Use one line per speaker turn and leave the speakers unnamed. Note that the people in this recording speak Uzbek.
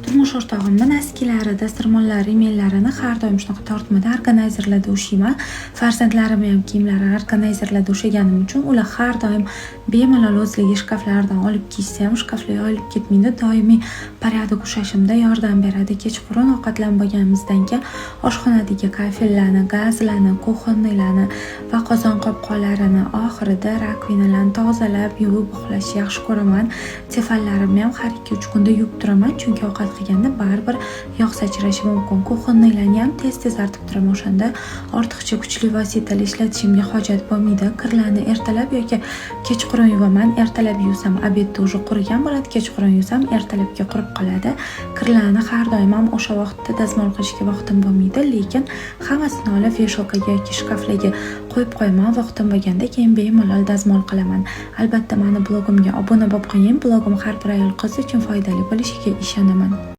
Turmush o'rtog'imni noskilari, dasturxonlari, emallarini har doim shunaqa tortmada organayzerlarda ushlayman. Farzandlarim ham kiyimlari organayzerlarda ushlaganim uchun ular har doim bemalol o'zligi shkaflaridan olib kiysa ham shkaflarga olib ketmaydi. Doimiy porядок ushlashimda yordam beradi. Kechqurun ovqatlanib bo'lganimizdan keyin oshxonadagi kafellarni, gazlarni, kuxonnilarni va qozon qopqonlarini oxirida rakvinalarni tozalab, yuvib uxlashni yaxshi ko'raman. Tefallarimni ham har 2-3 kunda yuvib turaman, chunki ovqat qilganda baribir yog' sachrashi mumkin. Kuxonnilarni ham tez-tez artib turaman. O'shanda ortiqcha kuchli vositalar ishlatishimga hojat bo'lmaydi. Kirlarni ertalab yoki kechqurun yuvaman. Ertalab yuvsam obedda уже qurigan bo'ladi, kechqurun yuvsam ertalabga qurib qoladi. Kirlarni har doim ham o'sha vaqtda dazmol qilishga vaqtim bo'lmaydi, lekin hammasini olib veshalkaga yoki shkaflarga qo'yib qo'yaman. Vaqtim bo'lganda keyin bemalol dazmol qilaman. Albatta, meni blogimga obuna bo'lib qo'ying. Blogim har bir ayol qiz uchun foydali bo'lishiga ishonaman.